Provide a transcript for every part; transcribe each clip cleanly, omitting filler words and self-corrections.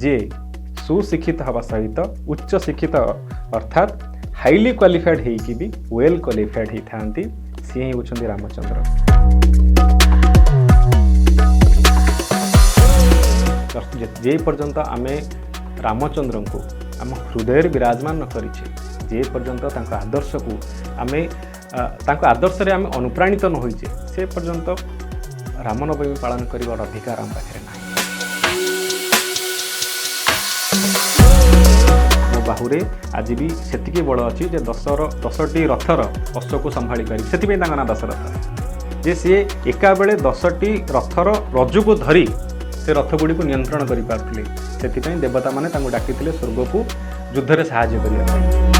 जे सुशिक्षित हवा सहित उच्च शिक्षित अर्थात हाईली क्वालिफाइड होइकी भी वेल क्वालिफाइड होती सी ही होती रामचंद्र। जे पर्यंत आमे रामचंद्र को आम हृदय विराजमान न करिछे, जे पर्यंत तांको आदर्श को आमे तांको आदर्श रे आमे अनुप्राणित न होइछे, से पर्यंत रामनवमी पालन करिवार अधिकार आम पाखे ना। मो बाहुरे आज भी सेतिकी बड़ अच्छी जे 10टी रथर अश्व को संभाली पारि, से ना दशरथ जे सी एका बेले 10टी रथर रज्जु को धरी से रथ गुड़ी को नियंत्रण कर पार्थिले, से देवता माने तांको डाकिथिले स्वर्ग को युद्ध रे सहाय्य करिया पाई।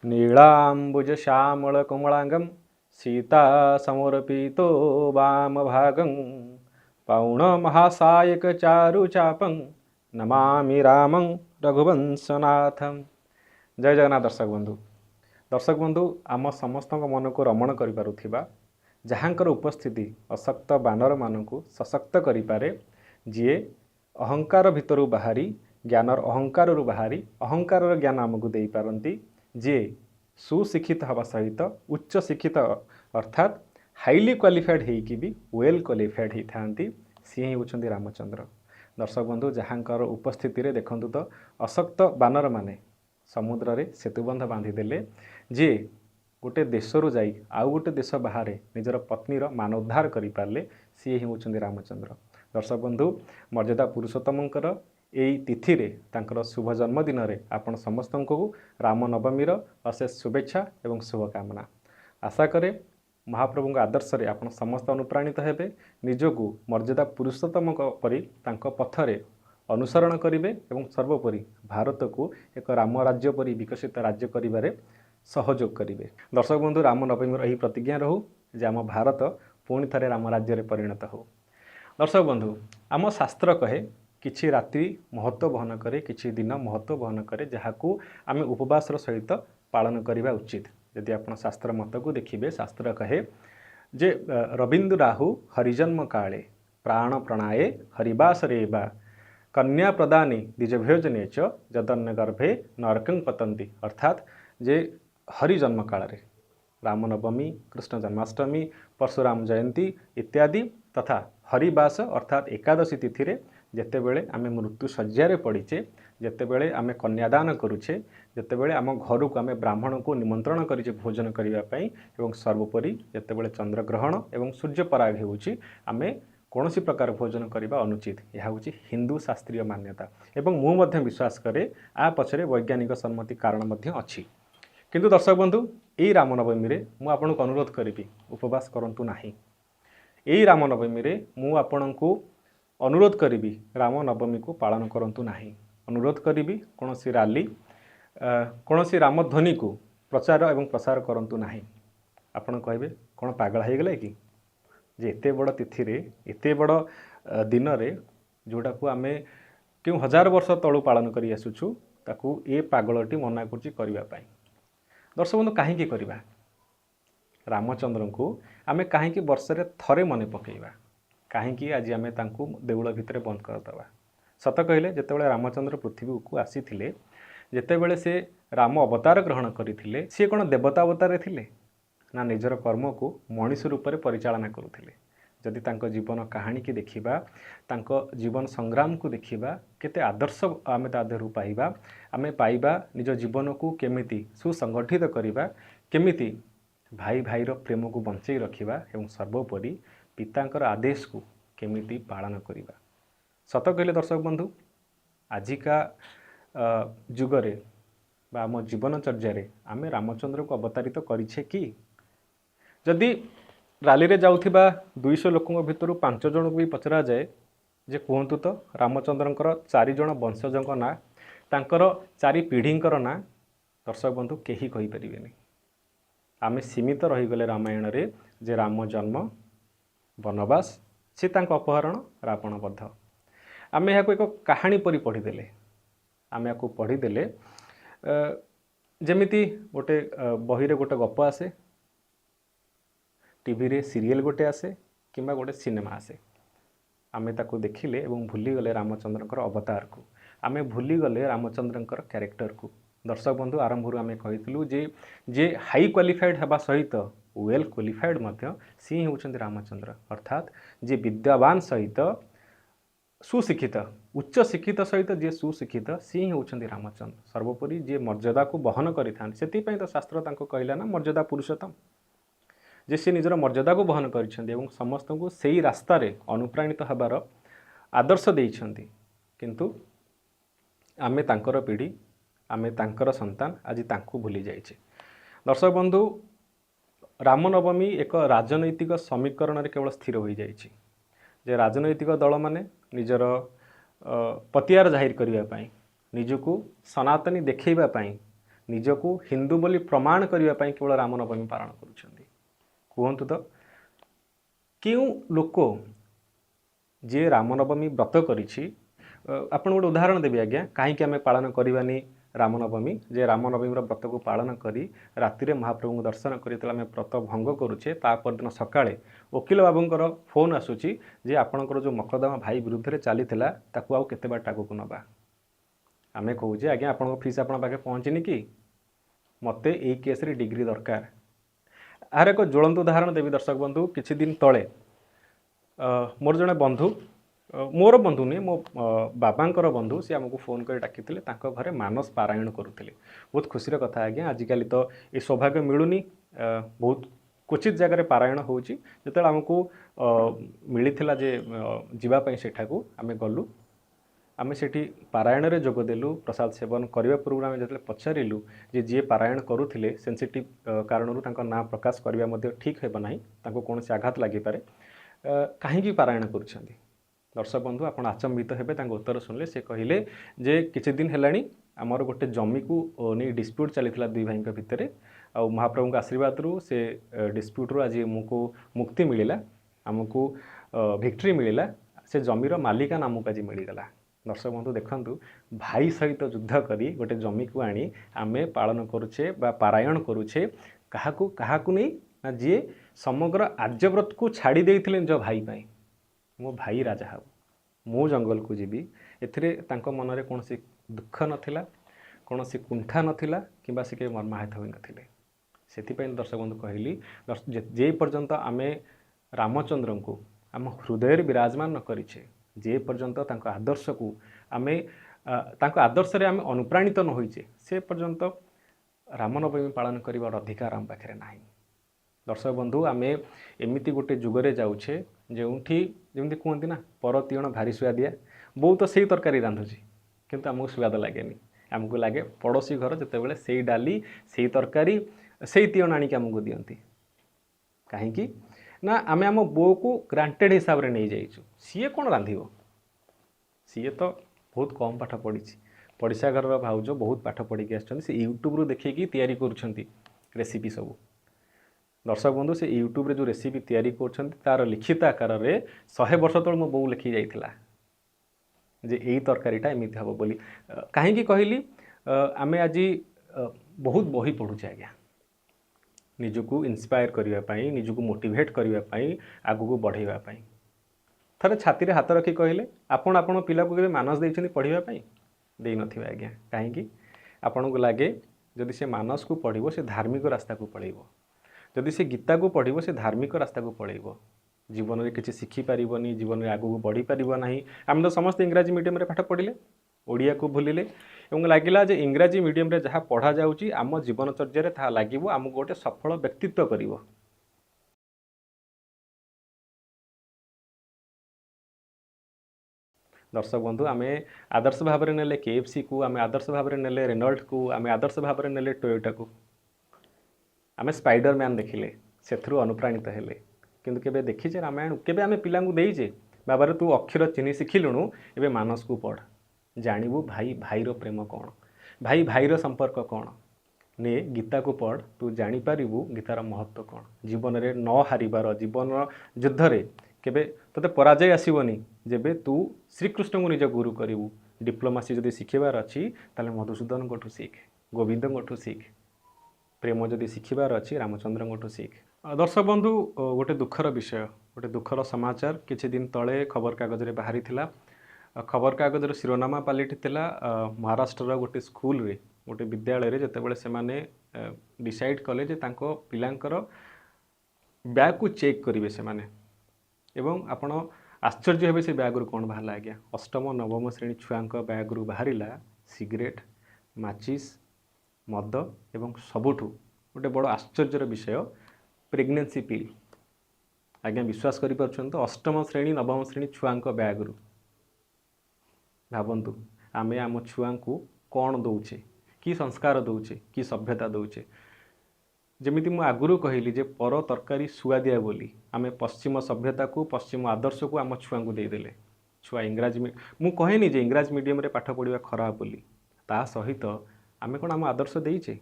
नीलांबुज श्यामल कमलांगम सीता समर्पितो वाम भागं पौण महासायक चारु चापं नमामि रामं रघुवंशनाथम। जय जगन्नाथ। दर्शक बंधु आम समस्त मन को रमण करिपारुथिबा जहाँकर उपस्थिति अशक्त बानर मानकु सशक्त करिपारे, जी अहंकार भितरु बाहरी ज्ञानर अहंकार बाहरी अहंकार ज्ञान आमको दे पारंती, जे सुशिक्षित हवा सहित उच्च शिक्षित अर्थात हाईली क्वालिफाइड होइकी भी वेल क्वालिफाइड होती सी ही होती रामचंद्र। दर्शक बंधु जहाँकर उपस्थिति रे देखंतु तो अशक्त बानर माने समुद्र रे सेतुबंध बांधिदेले, जे गोटे देशरू जाई आउ गोटे देश बाहर निजर पत्नीर मान उद्धार करिपारले, सी ही होती रामचंद्र। दर्शक बंधु मर्यादा पुरुषोत्तमंकर यही तिथि रे तांकर शुभ जन्मदिन रे आपण समस्त को रामनवमीर अशेष शुभेच्छा एवं शुभकामना। आशा करे महाप्रभु आदर्श रे आपण समस्त अनुप्राणित हेबे, निजकू मर्यादा पुरुषोत्तम परी तांको पथरे अनुसरण करिवे एवं सर्वोपरि भारत को एक राम राज्य परी विकसित राज्य करिबारे सहयोग करिवे। दर्शक बंधु रामनवमीर यही प्रतिज्ञा रहू जे आम भारत पुणी थरे राम राज्य रे परिणत हो। दर्शक बंधु आम शास्त्र कहे किछि रात्रि महत्व बहन करे, किछि दिन महत्व बहन करे, जहाकू आमे उपवासर सहित पालन करिबा उचित। यदि आपण शास्त्र मत को देखिए, शास्त्र कहे जे रविंदु राहु हरिजन्म काले प्राण प्रणाये हरिवास रेवा कन्या प्रदानी द्विजभोजने च जदन्न गर्भे नरकं पतंती। अर्थात जे हरिजन्म काल रे रामनवमी, कृष्ण जन्माष्टमी, परशुराम जयंती इत्यादि तथा हरिवास अर्थात एकादशी तिथि रे जेतेबेले आमे मृत्यु शय्या पड़ीचे, जेतेबेले आमे कन्यादान करुचे, जेतेबेले आम घर को आमे ब्राह्मण को निमंत्रण करिचे भोजन करिवा पई, एवं सर्वोपरि जेतेबेले चंद्रग्रहण एवं सूर्यपराग होउची आमे कौनसी प्रकार भोजन करने अनुचित। यह हूँ हिंदू शास्त्रीय मान्यता एवं मु मध्य विश्वास करे आ पछरे वैज्ञानिक सम्मति कारण अच्छी। किंतु दर्शक बंधु यही रामनवमी रे मु आपनको अनुरोध करी उपवास करंतु नाही। यही रामनवमी रे मु आपनको अनुरोध करी रामनवमी को पालन करंतु नाही। अनुरोध करी कौन सी रैली कौन सी रामध्वनि को प्रचार एवं प्रसार करंतु नाही। आपण कहबे कौन पागल हो गला कि जे एते बड़ तिथि रे एते बड़ दिन रे जोटा को आमे क्यों हजार वर्ष तलू पालन करी आसुछु ताकू ए पागलटी मना करछि करिवा पाई। दर्शक बंधु कहीं करवा रामचंद्र को आमे कहीं वर्ष रे थरे मने पकेइबा, कहीं आज आमे तांकू देउळ भितरे बंद करदबा। सत कहले जेतेबेले रामचंद्र पृथ्वी को आसीथिले, जेतेबेले से राम अवतार ग्रहण करथिले, सी कोन देवता अवतार थिले ना निजर कर्म को मनीष रूप में परिचालना करुथिले। जदि तांको जीवन कहानी की देखिबा, तांको जीवन संग्राम को देखिबा, केते आदर्श आमे तादेहरु पाइबा, आमे पाइबा निज जीवन को केमिति सुसंगठित करिबा, केमिति भाई भाईर प्रेम को बंचई रखिबा एवं सर्वोपरि पितांकर आदेश को केमिति पालन करिबा। सत कहले दर्शक बंधु आजिका जुगरे बा आम जीवनचर्या रे आमे रामचंद्र को अवतारित करिछे कि? जदि रैली रे जाउथिबा 200 लोकों भितर 5 जन को भी पचरा जाए जे कहतु तो रामचंद्रंकर 4 जन वंशजों ना तांकर 4 पीढ़ींकर ना, दर्शक बंधु केही कहि परिबेनी। आमे सीमित रहीगले रामायण रे जे राम जन्म, वनवास, सीता अपहरण, रावण वध। आमे यहाँ एक कहानी परी पढ़ीदेले। आमे आपको पढ़ीदेले जमिति गोटे बही रे गोटे गप आसे, टीवी रे सीरियल गोटे आसे किंबा गोटे सिनेमा आसे, आमे ताको देखिले एवं भूलीगले रामचंद्रंकर अवतार को, आमे भूलीगले रामचंद्रंकर क्यारेक्टर को। दर्शक बंधु आरंभ आमे कहितलु जे हाई क्वालिफाइड हेबा सहित वेल क्वालिफाइड मध्य सी होउछन्ति रामचंद्र, अर्थात जे विद्यावान सहित सुशिक्षित उच्च शिक्षित सहित जे सुशिक्षित सी होउछन्ति रामचंद्र। सर्वोपरि जे मर्यादा को बहन करिथान, सेति पई तो शास्त्र तांको कहला ना मर्यादा पुरुषोत्तम, जे से निजर मर्यादा को बहन करिसेंति एवं समस्त को सेही रास्ता रे अनुप्राणित हबार आदर्श देइछन्ति। किंतु आमे तांकर पीढ़ी, आमे तांकर संतान आज तांको भूली जाइछे। दर्शक बंधु रामनवमी एक राजनैतिक समीकरण रे केवल स्थिर हो जाइछी, जे राजनैतिक दल माने निजर पतियार जाहिर करिवा पई, निजको सनातनी देखैबा पई, निजको हिंदू बोली प्रमाण करिवा पई केवल रामनवमी पालन करूछन्ति। कहतु तो क्यों लोक जे रामनवमी व्रत करिछि, आपण गोटे उदाहरण देबी आज्ञा कहीं आम पालन करवानी रामनवमी, जे रामनवमी व्रत को पालन करी राति महाप्रभु दर्शन कर व्रत भंग करुचे, तापर सकाळे वकील बाबूंकर फोन आसूची जे आपणकर जो मकदमा भाई विरुद्ध में चली ताकू आउ केते बाट आगू नबा। आमे कहूजे आज्ञा आपण फीस आपण पाखे पहुँचनी कि मते एई केस रे डिग्री दरकार। आर एक ज्वलंत उदाहरण देवी दर्शक बंधु, किछि दिन तले मोर जने बंधु, मोर बंधु नहीं मो बाबांकर बंधु, सी आमको फोन कर डाकी घरे मानस पारायण करुले। बहुत खुशी कथा आज्ञा, आजिकल तो ये सौभाग्य मिलूनी, बहुत क्वचित जगह पारायण होची। जो आमको मिलता जे जीवाई सेठाकू आम गलु, आम सेठी पारायण रे जोगदेलु, प्रसाद सेवन करने पूर्व आम जो पचारू जे जी पारायण करुले सेंसिटिव कारणरू ना प्रकाश करने ठीक हेब ना, कौन से आघात लगी पारे, कहीं पारायण करुछंती। दर्शक बंधु आप आचंबित हेबे तांको उत्तर सुनले, से कहले जे किछि दिन हेलानी आमर गोटे जमी को नहीं डिस्प्यूट चलीथिला दुई भाई भितर, आ महाप्रभु आशीर्वाद रु से डिस्प्यूट रु आज मुको मुक्ति मिलिला, आमको विक्ट्री मिलिला, से जमीर मालिका नामक आज मिलगला। दर्शक बंधु देखंतु भाई सहित युद्ध करी गोटे जमी को आनी आमे पालन करुचे बा पारायण करुचे, काहाकू काहाकू नहीं ना जी समग्र आर्यव्रत को छाड़ी देइथिले जो भाई पाई, मो भाई राजा हाब, मो जंगल को जीवी, एथिरे तांको मनरे कौन सी दुख नथिला, कौन सी कुंठा नथिला, किंबा से के मर्माहत होई नथिले। सेथिपैन दर्शक बंधु कहली जे पर्यंत आमे रामचंद्र को आम हृदय विराजमान न करिछे, जे पर्यंत तांको आदर्श को आमे तांको आदर्श रे आमे अनुप्राणित न होइछे, से पर्यंत रामनवमी पालन करिवार अधिकार आम पाखरे नाही। दर्शक बंधु आमे एमिति गोटे जुगरे जाउछे जोठी जमी कहते ना पर तीण भारी सुआदिया, बो तो से तरकारी रांधुची किंतु आमको स्वाद लगे, आमको लगे पड़ोशी घर जिते से डाली से तरकारी से तीण आणिक आमको दियंती, कहीं ना आमे आम बो को ग्रांटेड हिसाब रे नहीं जाइछु, सीए कौन रांधिबो, सीए तो बहुत कम पाठ पढ़ी, पड़िशा घर भाउज बहुत पाठ पढ़ी आछन, से यूट्यूब रु देखिकी तैयारी करुछंती रेसिपी सब। दर्शक बंधु से यूट्यूब रे जो रेसिपी तैयारी कर तार लिखित आकार रे 100 वर्ष तल मो बो लिखी जाइथिला जे एई तरकारीटा एमिति हबो बोली। कहीं कहली आमे आज बहुत बही पढ़ुचे आज्ञा, निजको इंस्पायर करने, निजको मोटिवेट करने, आगू बढ़ाई। थरे छाती रे हाथ रखी कहले आपण आपण पिला को केबे मानस देइछन्ती पढ़ाई दे नथिबे आज्ञा, कहीं आपन को लगे जदि से मानस को पढ़िबो से धार्मिक रास्ता को पढ़ेबो, जदि से गीता को पढ़िबो से धार्मिक रास्ता को पढ़ेबो, जीवन में किसी शिखी पारिबनी, जीवन में आगू बढ़ी पारिबो नाही। आम तो समस्त इंग्राजी मीडियम रे पाठ पढ़िले, ओडिया को भूलिले एवं लागिला जे इंग्राजी मीडियम रे जहाँ पढ़ा जाउची आम जीवनचर्या रे ताहा लागिबो, आमको गोटे सफल व्यक्तित्व करिवो। दर्शक बंधु आमे आदर्श भाव में नेले KFC को, आमे आदर्श भाव में नेले रेनॉल्ट को, आमे आदर्श भाव में नेले टोयोटा को, आमे स्पाइडरमैन देखिले सेथरु अनुप्राणित हेले, किंतु केबे देखिचे रामायण केबे आमे पिला को देइचे बाबारे तू अक्षर चिन्ह शिखिलुणु एबे मानस को पढ़, जानबू भाई भाईर प्रेम कौन, भाई भाईर संपर्क कौन, ने गीता को पढ़ तू जानी पारिबू गीतार महत्व कौन। जीवन रे न हारिबार, जीवन युद्ध रे केबे तते पराजय आसीबनी जेबे तू श्रीकृष्ण को निज गुरु करिवु, डिप्लोमासी जदि शिखबार अच्छी ताले मधुसूदन ठू शिख, गोविंद ठू शिख, प्रेम जदि शिखबार अच्छी रामचंद्र ठू शिख। दर्शक बंधु गोटे दुखर विषय, गोटे दुखर समाचार किछि दिन तले खबर कागज रे बाहरी थिला। खबर कागजर शिरोनामा पलटिला महाराष्ट्र गोटे स्कूल रे, गोटे विद्यालय रे जेतेबेले से माने डिसाइड कले जे तांको पिलांकर बैग को चेक करेंगे से माने। एवं आपण आश्चर्य हेबे से बैग रु कौन बाहर आज्ञा, अष्टम नवम श्रेणी छुआंक बैग रु बाहरिला सिगरेट, माचिस, मद एवं सबुठू गोटे बड़ आश्चर्यर विषय प्रेगनेंसी पिल। आज्ञा विश्वास करि परछन तो अष्टम श्रेणी नवम श्रेणी छुआंक बैग रु भावंतु आमे आम छुआ को कौन दौचे, कि संस्कार दौचे, कि सभ्यता दौचे। जमिति मु आगुरु कहली जे पर तरकारी सुआदिया बोली आमे पश्चिम सभ्यता को पश्चिम आदर्श को आम छुआ को देदेले। छुआ इंग्राजी मु कहेनी जे इंग्राजी मीडियम रे पाठ पढ़ा खराब बोली, ता सहित आमे कौन आम आदर्श देइचे?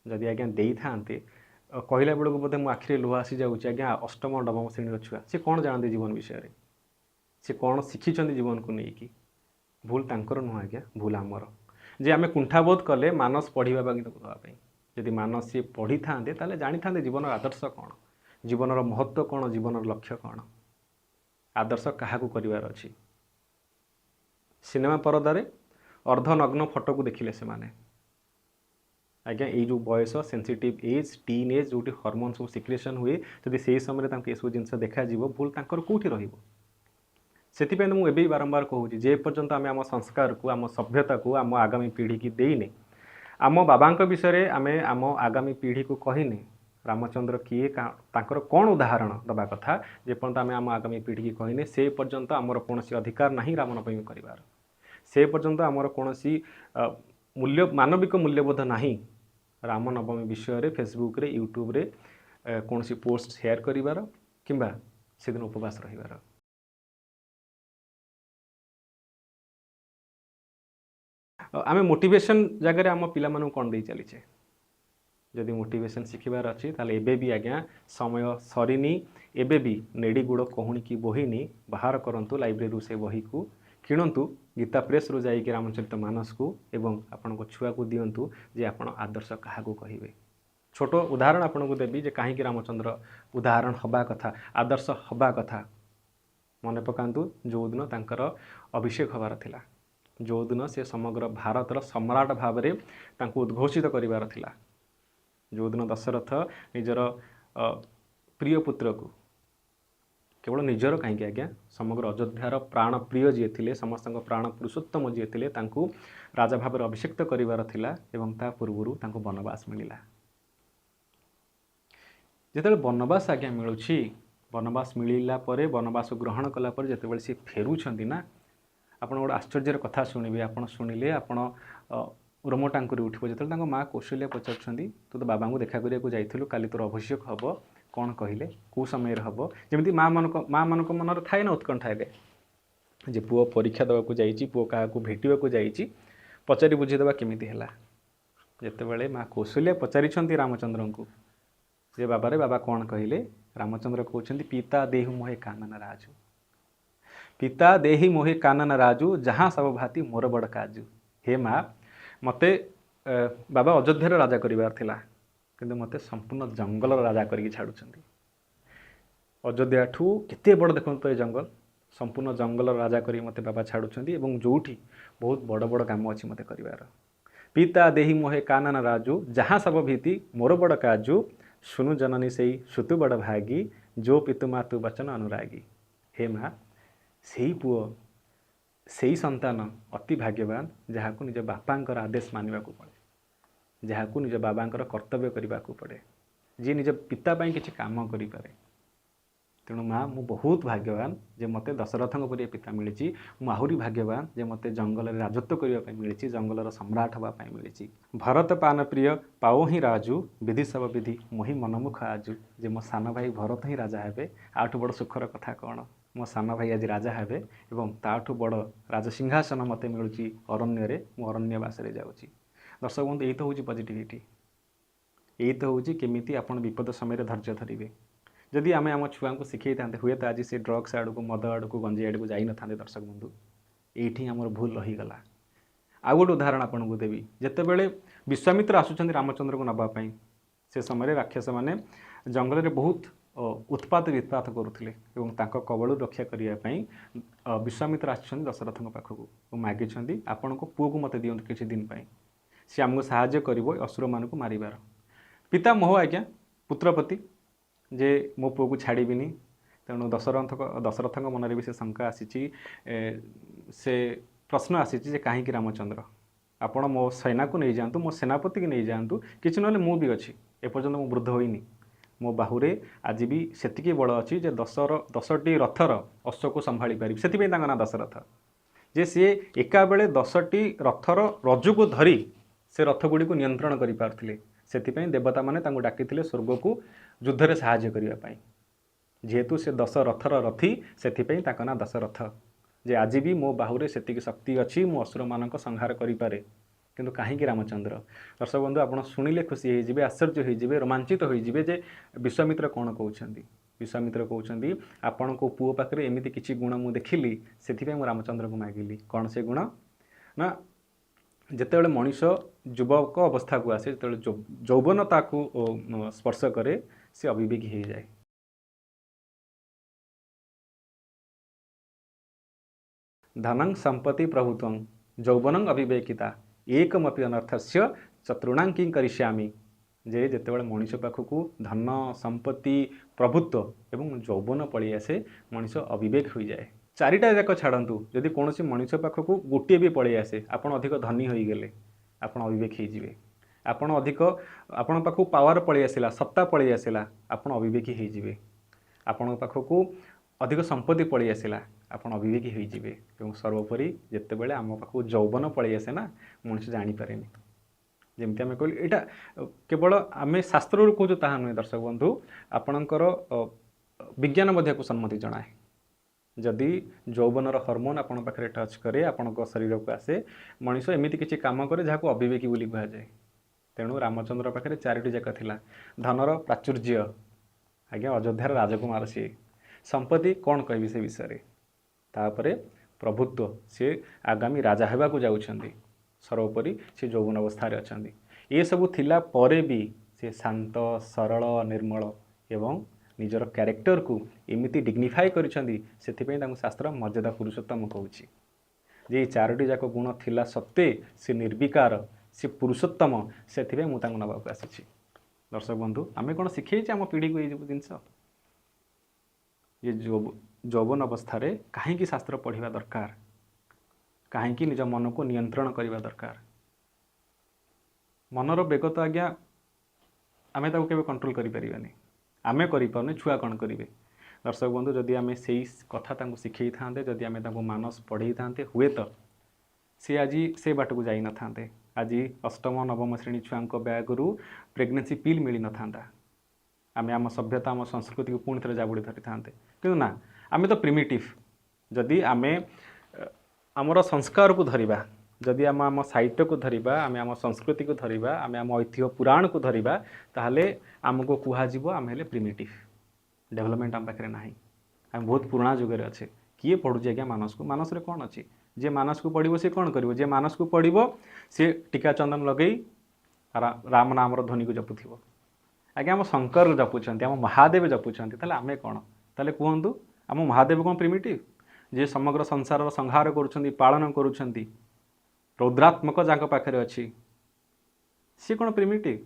जदि आज्ञा देई थांते कहला बेलू बोधे मो आखिरे लुह आसी जाऊँच। आज्ञा अष्टम नवम श्रेणी छुआ से कौन जानते जीवन विषय, से कौन शिखी जीवन को लेकिन? भूल तांकर नुह आज्ञा, भूल आमर जे आमे कुंठाबोध कले मानस पढ़ा देवाई। जदि मानस सी पढ़ी थांते ताले जानी थांते जीवन आदर्श कौन, जीवन महत्व कौन, जीवन लक्ष्य कौन, आदर्श क्या करार अच्छी। सिनेमा परदारे अर्धनग्न फोटो को देखिले से माने आज्ञा ये जो बयस सेंसिटिव एज टीन एज जो हॉर्मोन सब सिक्रेशन हुए जदि से समय ये सब जिन देखा भूल तांकर कोठी रहिबो। से मुझे बारंबार कहूँ जे पर्यंत आम आम संस्कार को आम सभ्यता को आम आगामी पीढ़ी की देने आम बाबा विषय आम आम आगामी पीढ़ी को कहने रामचंद्र किए तांकर कौन उदाहरण दबा कथा जेपर्यंत आम आम आगामी पीढ़ी की कहने से पर्यंत आमर कौन अधिकार नहीं रामनवमी करार, से पर्यंत आमर कौन मूल्य मानविक मूल्यबोध नहीं रामनवमी विषय फेसबुक रे यूट्यूब रे कौन पोस्ट शेयर करिवार किंबा से दिन उपवास रहिवार। आम मोटिवेशन जगह आम पिला कौन दे चलीचे? जदि मोटिवेशन शिखबार अच्छी ताले एबे भी आज्ञा समय सरीनी, एबे भी नेड़ी गुड़ कहूणी की बहिनी बाहर करंतु लाइब्रेरी से बही को किणतु, गीता प्रेस रु जाइए रामचरित मानस को एवं आपण को छुआ को दिंतु जे आपण आदर्श क्या कहे। छोट उदाहरण आपन को देवी जे कहीं रामचंद्र उदाहरण हवा कथा, आदर्श हवा कथा मन पकातु जो दिन तांकर अभिषेक हबार थिला, जो दिन से समग्र भारतर सम्राट भाव में उद्घोषित करार थिला, जो दिन दशरथ निजर प्रिय पुत्र को केवल निजर कहीं आज्ञा समग्र अयोध्यार प्राण प्रिय जी थे, समस्त प्राण पुरुषोत्तम जी थे, राजा भाव में अभिषेक्त करार थिला एवं ता पूर्व तांको वनवास मिला। जिते वनवास आज्ञा मिलूँ, वनवास मिलला परे वनवास ग्रहण कलापर जिते सी फेरुंट ना आप गोटे आश्चर्यर कथा शुणे, आप शुणिले आप रोम टांकुरी उठो। जो माँ कौशल्या पचार तू तो बाबा को देखा करने जाइलु, काली तोर अभिषेक हम कौन कहले कौ समय हम, जमी माँ मान मन थाए ना उत्कंठा जे पुओ परीक्षा देवाक जाइए, पुओ क्या भेटा जाइए, पचारि बुझीदे केमिति है। जितेबाला माँ कौशल्या पचारि रामचंद्र को जे बाबा रे बाबा कौन कहले, रामचंद्र कहते पिता देहु मोहे कानन राजू, पिता देहि मोहे कानन राजू, जहाँ सब भाती मोर बड़ काजू। हे माँ मते बाबा अयोध्यार राजा करार थिला, किंतु मते संपूर्ण जंगल राजा करके छाड़ुछंती। अयोध्या ठू केते बड़ देखो तो ये जंगल, संपूर्ण जंगल राजा करी मते बाबा छाड़ुछंती एवं जोठी बहुत बड़ बड़ काम अच्छी मते करार। पिता देहि मोहे कानन राजू, जहाँ सब भीति मोर बड़ काजू, सुनु जननी सेई सुतु बड़ भागी, जो पितु मातु वचन अनुरागी। हे माँ से पुओ से संतान अति भाग्यवान जहाँ को निज बापांकर आदेश मानवा को पड़े, जहाँ को निज बाबांकर कर्तव्य करने को पड़े, जी निज पिता पाई किसी काम करें। तेणु माँ मु बहुत भाग्यवान जे मते दशरथों पर पिता मिली, आहरी भाग्यवान जे मते जंगल राजत्व करने मिली, जंगलर सम्राट हाँपाई मिली। भरत पान प्रिय पाओ ही राजू, विधि सब विधि मोहि मनमुख आजू। जे मो सान भाई भरत ही राजा हे, आठू बड़ सुखर कथा कौन, मो सान भाई आज राजा हे एवं ताठू बड़ राजसिंहासन मते मिलूँ अरण्य, मु अरण्यवास जाऊँगी। दर्शक बंधु यही तो हूँ पॉजिटिविटी, यही तो हूँ केमिति आपण विपद समय धैर्य धरिवे। जदि आम आम छुआ को शिखई था हुए तो आज से ड्रग्स आड़ को मद आड़ को गंजे आड़ को जाई न था। दर्शक बंधु ये आमर भूल रहीगला। आउ गोटे उदाहरण आपको देवी, जितेबले विश्वामित्र आसुच्चंदी रामचंद्र को नवापाई, से समय राक्षस मैंने जंगल में बहुत उत्पात वित्पात करुले कबल रक्षा करने विश्वामित्र आसुच्चंदी दशरथ पाखक मागिंट आपण को पुओ को मत दिंतु किसी दिन पाई, सी आमको साहाय्य कर असुर मान को मारिबार। पिता मोह आज्ञा पुत्रपति जे मो पुओ को छाड़बी, तेणु दशरथ मन में भी से शंका आसी, से प्रश्न आसी कहीं रामचंद्र आपण मो सेना को नहीं जातु, मो सेनापति की नहीं जातु, किसी ना मु भी अच्छी एपर्यंत मो वृद्ध होइनी, मो बाहुरे आज भी सेतिकी बल अच्छी जे 10टी रथर अश्व को संभाली पारि, से ना दशरथ, जे सी एका बेले 10टी रथर रज्जु को धरी से रथ गुड़ी को नियंत्रण करें, से देवता माने डाकी स्वर्ग को युद्ध में साहाय्य करने, जेहेतु से 10 रथर रथी से ना दशरथ, जे आज भी मो बाहुरे सेतिकी शक्ति अच्छी, मो असुर मान संहार करें, किंतु कहीं रामचंद्र। दर्शक बंधु आप शुणिले खुशी होइजिबे, आश्चर्य होइजिबे, रोमांचित होइजिबे जे विश्वामित्र कौन कहउछंदी। विश्वामित्र कहउछंदी आपण को पुओ पाखरे एमिति किछि गुण मु देखिली, सेथिपे मु रामचंद्र को मागिली। कौन से गुण ना, जेतेबेले मनुष्य युवक अवस्था को आसे, जेतेबेले यौवनता को स्पर्श करे, से अविवेकी हो जाए। धनं संपत्ति प्रभुत्वं यौवनं अविवेकिता एकमपि अनर्थस्य चतुर्णां किं करिष्यामि, जे जेतेबेले मनुष्य पाखक धन संपत्ति प्रभुत्व एवं यौवन पलि आसे, मनुष्य अविवेक हो जाए। चारिटा जाक छाड़ू, जदि कौन मनुष्य पाखक गोटे भी पलि आसे, आपन अधिक धनी हो गले, आपन अविवेक होइजिबे। आपन अधिक आपन पाखक पावर पलि आसिला, सत्ता पलि आसिला, आपन अविवेकी होइजिबे। आपन पाखक अधिक संपत्ति पलि आसिला, आपन अविवेकी होइजिबे। एवं सर्वोपरि जेतेबेले आम पाखक यौवन पलि आसे ना, मनुष्य जानी पारेनी। जमती आम कहली एटा केवल आम शास्त्र कहूँ ताहा नुहे दर्शक बंधु, आपणकर विज्ञान को सम्मति जनाए। जदि यौवनर हर्मोन आपण पाखे टच करे, आपण शरीर को आसे, मनुष्य एमती किसी कम करे जहाँ को अविवेकी बोली कहुए। तेणु रामचंद्र पाखे 4टी जाक थिला, धनर प्राचुर्य, आज्ञा अयोध्यार राजकुमार सी, संपत्ति कौन कहबी से विषय, तापरे प्रभुत्व सी आगामी राजा होगा जाउछंदी, सर्वोपरि से यौवन अवस्था अच्छा। ये सबू थिला परे भी से शांत सरल निर्मल एवं निजर क्यारेक्टर को एमिति डिग्निफाई करिसेंदी, सेथिपई तांको शास्त्र मर्यादा पुरुषोत्तम कहूछि। जे 4टी जाक गुण थिला सत्ते से निर्विकार, से पुरुषोत्तम, सेथिपई मु तांको नबाक आसीछि। दर्शक बंधु आमे कोन शिखैछि आम पीढ़ी को ये जिनस, ये यौवन अवस्था रे काहेकि शास्त्र पढ़िबा दरकार, काहेकि निज मन को नियंत्रण करने दरकार। मनर बेग तो आज्ञा आमे ताको केबे कंट्रोल करि परिबानी, आमे करि पाउने, छुआ कौन करेंगे। दर्शक बंधु जदि आमे सेई कथा तांको शिखै थांते, जदि आमे तांको मानस पढ़ै थांते, हुए तो सी आज से बाट को जाई न थांते। आज 8म 9म श्रेणी छुआंक बैगरू प्रेगनेंसी पिल मिली न थांता, आमे आम सभ्यता आम संस्कृति को पुणी थे जाबुड़ी धरी थांते। किंतु ना, आमे तो प्रिमिटिव। जदि आमे आमर संस्कार को धरिबा, जदि आम आम साहित्य को धरिबा, आमे आम संस्कृति को धरिबा, आमे आम ऐतिह्य पुराण को धरिबा, ताहले आमको कुहाजिबो आमे हेले प्रिमिटिव। डेवलपमेंट आम पाखे नाही, आम बहुत पुराना जुगे अच्छे। किए पढ़ुचे आज्ञा मानस को, मानस रे कौन अच्छी, जे मानस को पढ़िबो से कौन करिवो, जे मानस को पढ़िबो से टीका चंदन लगई राम नाम ध्वनि को जपुथिबो। आज्ञा आम शंकर जपुछंती, आम महादेव जपुछंती, ताहले आमे कौन, ताहले कहतु आम महादेव कौन प्रिमिटिव, जे समग्र संसार संहार करुछंती, पालन करुछंती, रौद्रात्मक जाक पाखे अच्छी, सी कौन प्रिमिटिव,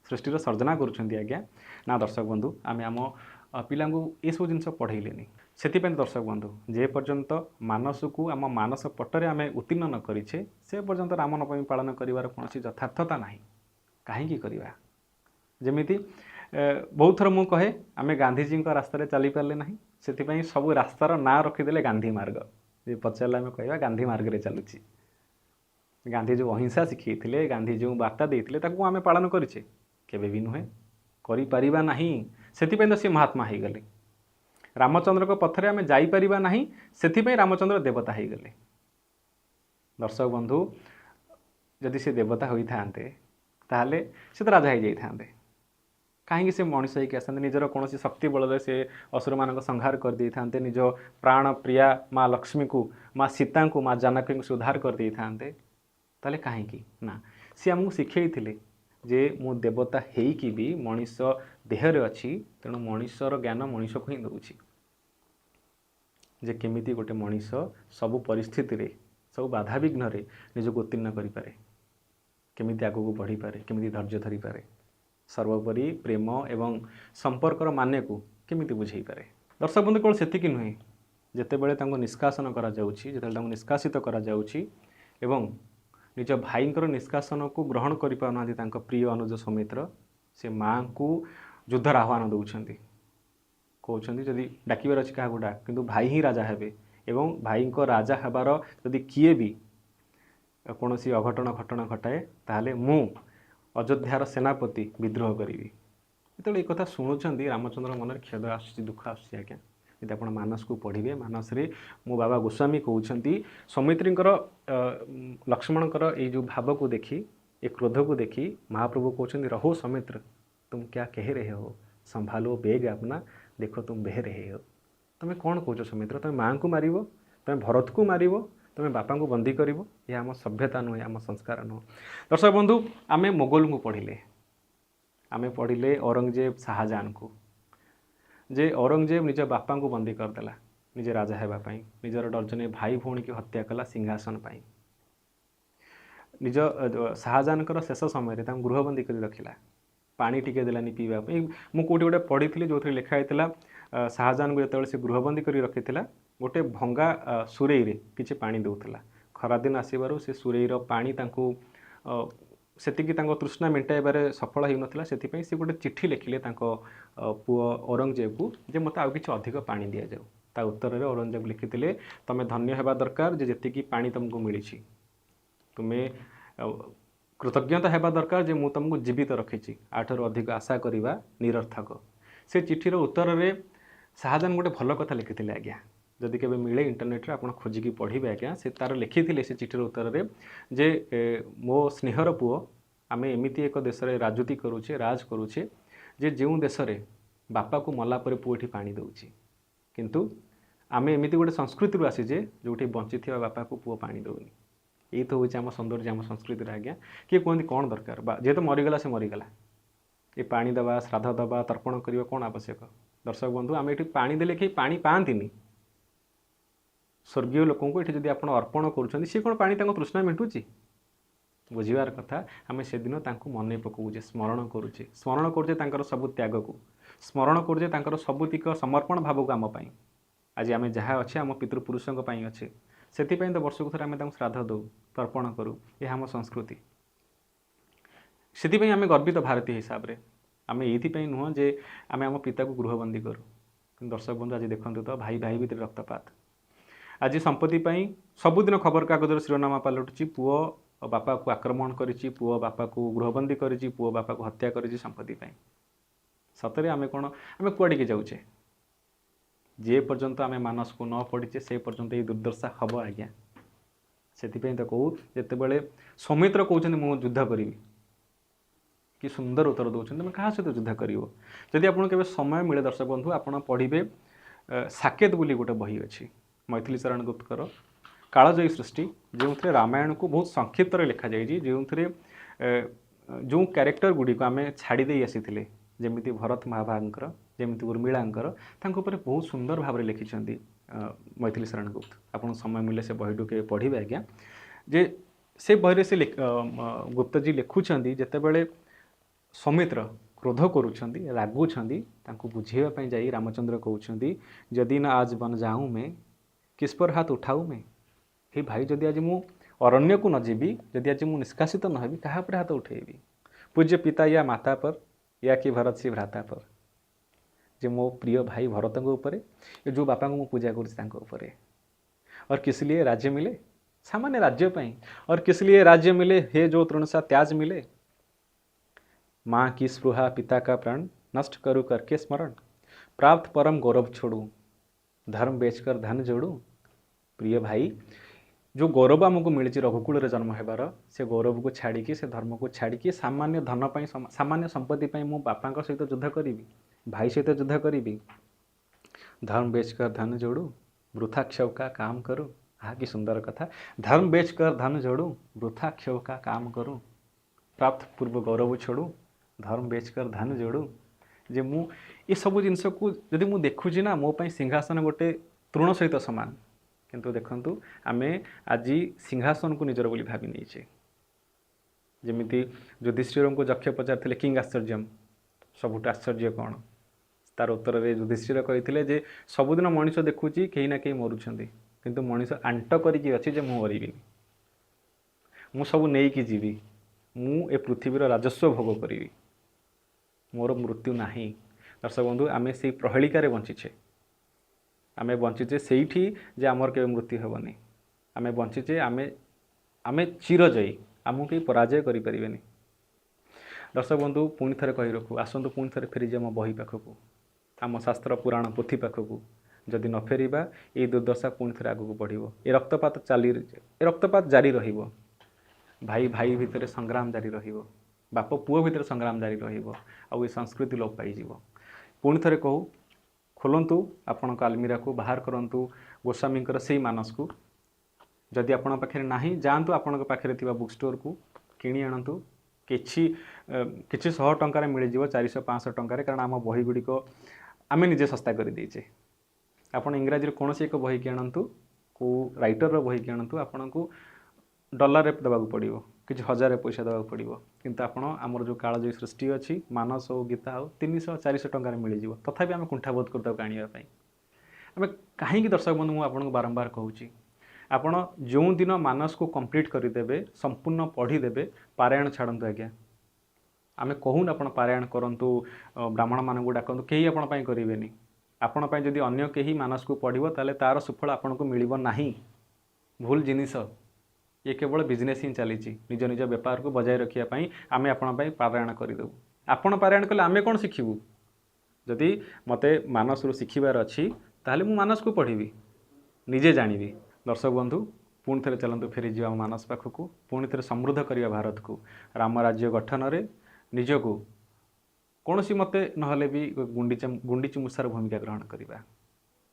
सृष्टिर सर्जना करुछंती आज्ञा ना। दर्शक बंधु आमे आम पिला ये सब जिन पढ़ेलेनि, से दर्शक बंधु जे पर्यंत मानस को आम मानस पटरे आम उत्तीर्ण न करिछे, से पर्यंत रामनवमी पालन करिवार कौन यथार्थता नाही। कहीं करवा जमीती बहुत थर मु कहे आम गांधीजी रास्तार चली पारे ना, से सब रास्तार ना रखीदे गांधी मार्ग। जे पचारे आम कह गांधी मार्ग रे चलुची, गांधी जो अहिंसा शिखी, गांधी जो वार्ता देते आम पालन करें, केबे भी नुहे करिपारिबा नहीं। सेथिपई तो सी महात्मा हो गले। रामचंद्र को पथरे आम जाइपारिबा नहीं, सेथिपई रामचंद्र देवता हो गले। दर्शक बंधु जदि से देवता होई थांते, ताहले से तो राजा हो जाइथांते। कहीं से मनीष होकर आसते निजर कौन शक्ति बल से असुर मान संहार कर दे था निज प्राण प्रिया माँ लक्ष्मी को माँ सीता को माँ जानकी को उद्धार कर दे था ताले कहीं ना सी आमको शिखई जे मु देवता हेकि भी मनीष देहरे अच्छी तेणु मनीषर ज्ञान मनीष को ही दूची जे केमिति गोटे मनीष सबु परिस्थिति रे सब बाधा विघ्न निजक उत्तीर्ण करें केमिति आगू बढ़ी पारे केमिति धैर्य धरी पारे सर्वोपरि प्रेम एवं संपर्कर माने को केमिति बुझे पारे। दर्शक बंधु केवल सेतिकी नुहे जितेबाला निष्कासन करा जाउछि जेतेबाला निष्कासित करा जाउछि एवं निज भाईंकर निष्कासन को ग्रहण कर पाना प्रिय अनुज सौमित्र से माँ को युद्धर आह्वान दौरान कहते जदि डाकिबार अच्छी क्या डाक किंतु भाई ही राजा हेबे एवं भाई राजा हबार जदि किए भी कौन सी अघटन घटना घटाए ताहले मु अयोध्यार सेनापति विद्रोह करी जो एक शुणुंट रामचंद्र मन खेद आस दुख आज्ञा यदि आप मानस को पढ़े मानस रे मो बाबा गोस्वामी कहते सौमित्रींकर लक्ष्मणकर ये जो भाव को देखी ए क्रोध को देखी महाप्रभु कहते रहो सौमित्र तुम क्या कह रहे हो संभालो बेग अपना देखो तुम बह रहे हो तुम्हें कौन कौच सौमित्र तुम माँ को मार तुम भरत को मार तुम बापा को बंदी कर यह आम सभ्यता नुहे आम संस्कार नुह। दर्शक बंधु आम मोगल को पढ़िले आम पढ़िले औरंगजेब शाहजहां को जे औरंगजेब निज बापा को बंदी करदेला निजे राजा हेबाई निजर डर्जने भाई भौणी की हत्या कला सिंहासन पाई निज शाहजहां शेष समय गृहबंदी कर रखिला पानी टिके देलानी पीवा मु कोटी गोटे पढ़ी जो लिखाई शाहजहां को जो से गृहबंदी कर रखी गोटे भंगा सुरई रे किछि पानी दउथला खरा दिन आसबार से सुरईर पानी सेतिकी तृष्णा मेटाइबार सफल हो नाला से गोटे चिठी लिखिले पुओ औरंगजेब को जे मत आउ किछि अधिक पानी दि जाऊ ता उत्तर में औरंगजेब लिखिते तमें धन्य हेबा दरकार जे जेतिकी पानी तुमको मिली तुम्हें कृतज्ञता हेबा दरकार जे मु तुमको जीवित रखी आठर अधिक आशा करवा निरर्थक से चिठीर उत्तर में शाहजहां गोटे भल कथा लिखिते आज्ञा जदि के मिले इंटरनेट रे आप खोजिकी पढ़े आज्ञा से तार लिखी से चिठीर उत्तर में जे मो स्नेहर पुओ आम एमती एक देश में राजनीति करुचे राज करुचे जे जो देश में बापा को मला पर पुओ एठी पानी दउची किंतु आम एमती गोटे संस्कृति आसीजे जो बंची थी बापा को पुओ पानी दौनी ये तो हूँ आम सौंदर्य आम संस्कृति आज्ञा किए कहते कौन दरकार जेहेतु मरीगला से मरीगला ये पानी दबा श्राद्ध दबा तर्पण करवा कौन आवश्यक। दर्शक बंधु आम ये पानी देले कहीं पानी पाती स्वर्गीय लोक को ये आप अर्पण कर कौन पानी तृष्णा मेटुची बुझार कथा आम से दिन मन पकाऊे स्मरण करुचे सबू त्याग को स्मरण करुचे सबुतिक समर्पण भाव को आम आज आम जहाँ अच्छे आम पितृपुरुषों अच्छे से तो वर्ष को थोड़े आम श्राद्ध दौ तर्पण करूँ यह आम संस्कृति से आम गर्वित भारतीय हिसाब से आम ये नुह जे आम आम पिता को गृहबंदी करूँ। दर्शक बंधु आज देखते तो भाई भाई भितर रक्तपात आज संपत्ति सबुदिन खबर कागजर शिरोनामा पलटुची पुओ बापा को आक्रमण करिछि पुओ बापा को गृहबंदी करिछि पुओ बापा को हत्या करिछि संपत्ति सतरे आम कौन आम कुआड़े जाऊे जे पर्यंत आम मानस को न पढ़ीचे से पर्यंत ये दुर्दशा हम आज्ञा से तो कहूँ जितेबाला सौमित्र कहते मुझे युद्ध करी कि सुंदर उत्तर दौरान तुम क्या सहित युद्ध कर जदि आपको केवे समय मिले दर्शक बंधु आप पढ़े साकेत बोली गोटे बही अच्छी मैथिली शरण गुप्तर कालजयी सृष्टि जो थे रामायण को बहुत संक्षिप्त लिखा जाए जो थे जो क्यारेक्टर गुड़ी आम छाड़ी आसी जमी भरत महाभागर जमी उर्मिलांकर बहुत सुंदर भाव में लिखिं मैथिली शरण गुप्त आपको समय मिले से बही के पढ़े आज्ञा जे से बही से गुप्त जी लिखुं जितेबाला सौमित्र क्रोध करुँच रागुंच बुझेवाई जा रामचंद्र कहते जदि न आज बन जाऊँ मैं किस पर हाथ उठाऊ मैं हे भाई जदि आज मु अरण्य को न जीवी जदि आज मु निष्कासित न हेबी कहा पर हाथ उठेबी पूज्य पिता या माता पर या कि भरत सी भ्राता पर जे मो प्रिय भाई भरत ऊपर जो बापा को पूजा कर और किस लिए राज्य मिले सामान्य राज्य पाई और किस लिए राज्य मिले हे जो तृणसा त्याज मिले माँ की स्पृहा पिता का प्राण नष्ट करूँ करके स्मरण प्राप्त परम गौरव छोड़ू धर्म बेचकर धन जोड़ू। प्रिय भाई जो गौरव आमको मिली रघुकूल जन्म होबार से गौरव को छाड़ी से धर्म को छाड़ी सामान्य धन सामान्य संपत्ति मो बापा सहित युद्ध करी भाई सहित युद्ध करी धर्म बेचकर धन जोड़ू वृथा क्षव का काम करूँ। हाँ कि सुंदर कथा। धर्म बेचकर धन जोड़ू वृथा क्षव का काम करूँ प्राप्त पूर्व गौरव छोड़ू धर्म बेचकर धन जोड़ू। जे मु ये सब जिनस को जदि मु देखुची ना मो पाई सिंहासन गोटे तृण सहित सामान किंतु देखंतु आमे आज सिंहासन को निजर बोली भावी नहींचे। जमिति युधिष्ठिर को जक्ष पचार किंग आश्चर्यम सबुठ आश्चर्य कौन तार उत्तर में युधिष्ठिर कही जे सबुदिन मनीष देखुची कहीं ना कहीं मरुंट किंतु मनीष आंट करी अच्छी जे मु मरबी मु सब नहीं जीवी मु ए पृथ्वीर राजस्व भोग करी मोर मृत्यु नाही। दर्शक बंधु आमे से प्रहेलिकार बंचीचे आमे बंचीचे से जे आमर के मृत्यु हेबनी आमे बंचीचे आमे आमे चिरजयी आमको कहीं पराजय करें। दर्शक बंधु पुणी थे कही रखू आसतु पुणी थे फेरीजे आम बही पाखक आम शास्त्र पुराण पोथी पाखक जदि न फेरिबा ये दुर्दशा पुणी थे आगू बढ़ो ये रक्तपात जारी रहिबो भाई भाई भितर संग्राम जारी रहिबो बाप पुओ भितर संग्राम जारी रहिबो आ ये संस्कृति लोप पाई पुणी थे कहू खोलंतु आपण आलमीरा को बाहर करंतु गोस्वामी से मानस को जदि आपण पाखे नाही जातु आपण पाखे बुक स्टोर को किणी आणतु किछि 100 टंकार मिल जाव 400-500 टंकार कारण आम बही गुड़िक आम निजे सस्ता कर देचे। आपण इंग्राजी कौन एक बही कि आणतु को राइटर बही कि आणतु आपण को डॉलर देवा पड़ो कि 1000 पैसा देवा पड़ो किंतु आपण आमर जो कालजयी सृष्टि अच्छी मानस हो गीता हो 300-400 टंकार मिल जाव तथापि आम कुंठाबोध करता आने आम कहीं दर्शक बंधु मुझे आपको बारंबार कहूँ आपण जो दिन मानस को कंप्लीट करदेवे संपूर्ण पढ़ीदेवे पारायण छाड़ू आज्ञा आम कहून आप पारायण करूँ ब्राह्मण मान को डाकतु कहीं आपण करेंगे आपण जदि अन्य कहीं मानस को पढ़ो ताले तार सुफल आपन को मिलिबो नाही भूल जिनिस ये केवल बिजनेस ही चली निज निज बेपार को बजाय रखापी आम आपण पारायण करदेबू आपण पारायण कले आम कौन शिखिबू जदि मते मानस रु शिखिबार अच्छी ताहले मु मानस को पढ़ी निजे जानिबी। दर्शक बंधु पुणी थे चलतु फेरी जा मानस पाखक पुणी थे समृद्ध करवा भारत को राम राज्य गठन में निजको कौन सी मते नहले भी गुंडीची मूषार भूमिका ग्रहण करवा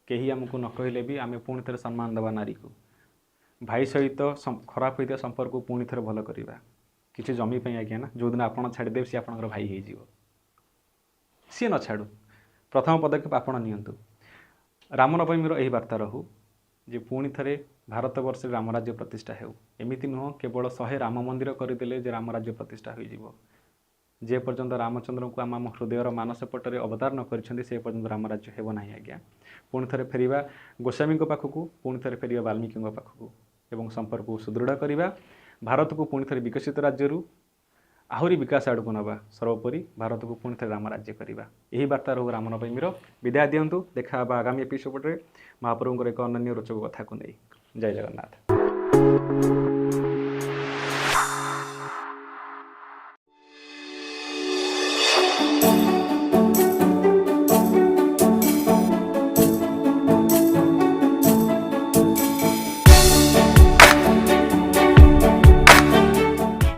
कहीं आमको न कहले भी आम पुणी थे सम्मान देवा नारी को भाई सहित खराब होता संपर्क को पुणी थे भल करवा किसी जमी आज्ञा ना जो दिन आप छाड़देव सी आप भाई हो सी न छाड़ू प्रथम पदक्षेप आपण नियंतु रामनवमी यही वार्ता रहू जे पुणी थे भारत वर्ष राम राज्य प्रतिष्ठा हो एमती नुह केवल 100 राम मंदिर करदे जे राम राज्य प्रतिष्ठा हो जे पर्यंत रामचंद्र को आम हृदयर मानस पटरे अवतार न करिसेंती से पर्यंत राम राज्य हेब नाही आज्ञा। पुणी थे फेरिबा गोस्वामी पाखक पुणी थे फेरिबा वाल्मीकि पाखक एवं संपर्क को सुदृढ़ करवा भारत को पुणी थे विकसित राज्य आहरी विकास आड़ को नवा सर्वोपरि भारत को पुणी थे राम राज्य करवा यही वार्ता रहू रामनवमीर विदाय दिंतु देखा आगामी एपिसोड में महाप्रभुଙ୍କର एक अनन्य रोचक कथा को नहीं। जय जगन्नाथ।